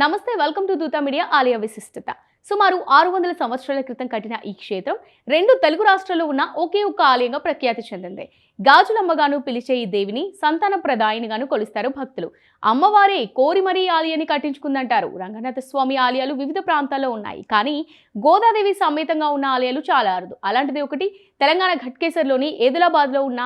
నమస్తే, welcome to దూత media. ఆలయ విశిష్టత. సుమారు 600 సంవత్సరాల క్రితం కట్టిన ఈ క్షేత్రం 2 తెలుగు రాష్ట్రాల్లో ఉన్న ఒకే ఒక్క ఆలయంగా ప్రఖ్యాతి చెందింది. గాజులమ్మగాను పిలిచే ఈ దేవిని సంతాన ప్రదాయినిగాను కొలుస్తారు భక్తులు. అమ్మవారే కోరి మరీ ఆలయాన్ని కట్టించుకుందంటారు. రంగనాథ స్వామి ఆలయాలు వివిధ ప్రాంతాల్లో ఉన్నాయి, కానీ గోదాదేవి సమేతంగా ఉన్న ఆలయాలు చాలా అరుదు. అలాంటిది ఒకటి తెలంగాణ ఘట్కేసర్లోని ఏదిలాబాద్లో ఉన్న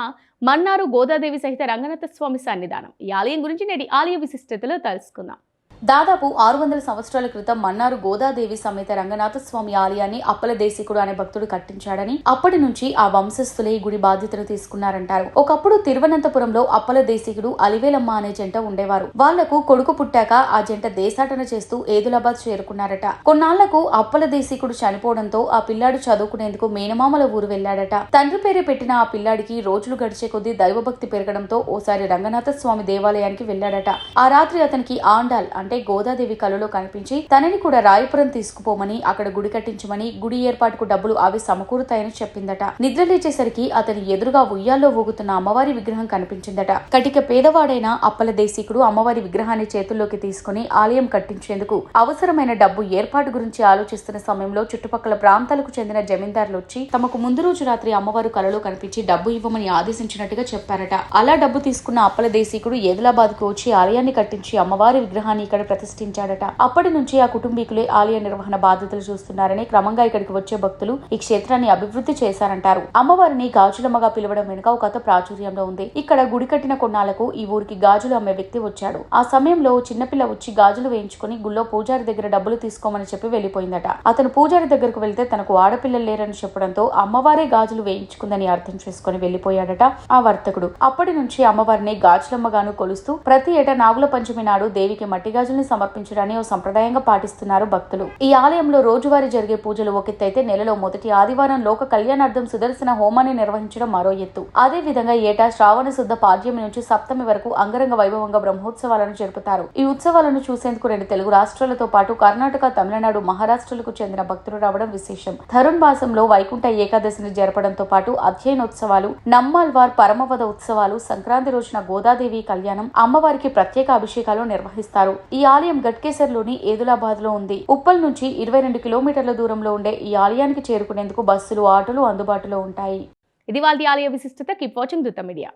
మన్నారు గోదాదేవి సహిత రంగనాథ స్వామి సన్నిధానం. ఈ ఆలయం గురించి నేటి ఆలయ విశిష్టతలో తెలుసుకుందాం. దాదాపు 600 సంవత్సరాల క్రితం మన్నారు గోదాదేవి సమేత రంగనాథ స్వామి ఆలయాన్ని అప్పల దేశికుడు అనే భక్తుడు కట్టించాడని, అప్పటి నుంచి ఆ వంశస్థులే ఈ గుడి బాధ్యతను తీసుకున్నారంటారు. ఒకప్పుడు తిరువనంతపురంలో అప్పల దేశికుడు అలివేలమ్మ అనే జంట ఉండేవారు. వాళ్లకు కొడుకు పుట్టాక ఆ జంట దేశాటన చేస్తూ ఏదులాబాద్ చేరుకున్నారట. కొన్నాళ్లకు అప్పల దేశికుడు చనిపోవడంతో ఆ పిల్లాడు చదువుకునేందుకు మేనమామల ఊరు వెళ్లాడట. తండ్రి పేరే పెట్టిన ఆ పిల్లాడికి రోజులు గడిచే కొద్దీ దైవభక్తి పెరగడంతో ఓసారి రంగనాథ స్వామి దేవాలయానికి వెళ్లాడట. ఆ రాత్రి అతనికి ఆండాల్ అంటే గోదాదేవి కలలో కనిపించి తనని కూడా రాయపురం తీసుకుపోమని, అక్కడ గుడి కట్టించమని, గుడి ఏర్పాటుకు డబ్బులు అవి సమకూరుతాయని చెప్పిందట. నిద్ర లేచేసరికి అతని ఎదురుగా ఉయ్యాల్లో ఊగుతున్న అమ్మవారి విగ్రహం కనిపించిందట. కటిక పేదవాడైన అప్పల దేశికుడు అమ్మవారి విగ్రహాన్ని చేతుల్లోకి తీసుకుని ఆలయం కట్టించేందుకు అవసరమైన డబ్బు ఏర్పాటు గురించి ఆలోచిస్తున్న సమయంలో చుట్టుపక్కల ప్రాంతాలకు చెందిన జమీందారులు వచ్చి తమకు ముందు రోజు రాత్రి అమ్మవారు కలలో కనిపించి డబ్బు ఇవ్వమని ఆదేశించినట్టుగా చెప్పారట. అలా డబ్బు తీసుకున్న అప్పల దేశికుడు ఏదిలాబాద్ కు వచ్చి ఆలయాన్ని కట్టించి అమ్మవారి విగ్రహాన్ని ఇక్కడ ప్రతిష్ఠించాడట. అప్పటి నుంచి ఆ కుటుంబీకులే ఆలయ నిర్వహణ బాధ్యతలు చూస్తున్నారని, క్రమంగా ఇక్కడికి వచ్చే భక్తులు ఈ క్షేత్రాన్ని అభివృద్ధి చేశారంటారు. అమ్మవారిని గాజులమ్మగా పిలవడం వెనుక ఒక కథ ప్రాచుర్యంలో ఉంది. ఇక్కడ గుడి కట్టిన కొన్నాళ్లకు ఈ ఊరికి గాజులు అమ్మే వ్యక్తి వచ్చాడు. ఆ సమయంలో చిన్నపిల్ల వచ్చి గాజులు వేయించుకుని గుళ్ళో పూజారి దగ్గర డబ్బులు తీసుకోమని చెప్పి వెళ్లిపోయిందట. అతను పూజారి దగ్గరకు వెళ్తే తనకు ఆడపిల్లలు లేరని చెప్పడంతో అమ్మవారే గాజులు వేయించుకుందని అర్థం చేసుకుని వెళ్లిపోయాడట ఆ వర్తకుడు. అప్పటి నుంచి అమ్మవారిని గాజులమ్మగాను కొలుస్తూ ప్రతి ఏటా నాగుల పంచమి నాడు దేవికి మట్టి గాజుల్ని సమర్పించడాన్ని ఓ సంప్రదాయంగా పాటిస్తున్నారు భక్తులు. ఈ ఆలయంలో రోజువారీ జరిగే పూజలు ఒక ఎత్తైతే, నెలలో మొదటి ఆదివారం లోక కళ్యాణార్థం సుదర్శన హోమాన్ని నిర్వహించడం మరో ఎత్తు. అదే విధంగా ఏటా శ్రావణ శుద్ధ పాడ్యమి నుంచి సప్తమి వరకు అంగరంగ వైభవంగా బ్రహ్మోత్సవాలను జరుపుతారు. ఈ ఉత్సవాలను చూసేందుకు 2 తెలుగు రాష్ట్రాలతో పాటు కర్ణాటక, తమిళనాడు, మహారాష్ట్రలకు చెందిన భక్తులు రావడం విశేషం. ధరుణ్ మాసంలో వైకుంఠ ఏకాదశిని జరపడంతో పాటు అధ్యయనోత్సవాలు, నమ్మాల్వార్ పరమపద ఉత్సవాలు, సంక్రాంతి రోజున గోదాదేవి కళ్యాణం, అమ్మవారికి ప్రత్యేక అభిషేకాలు నిర్వహిస్తారు. ఈ ఆలయం గట్కేసర్లోని ఏదులాబాద్ లో ఉంది. ఉప్పల్ నుంచి 22 కిలోమీటర్ల దూరంలో ఉండే ఈ ఆలయానికి చేరుకునేందుకు బస్సులు, ఆటోలు అందుబాటులో ఉంటాయి. ఇది వాళ్ళ ఆలయ విశిష్టత. కీప్ వాచింగ్ దూత మీడియా.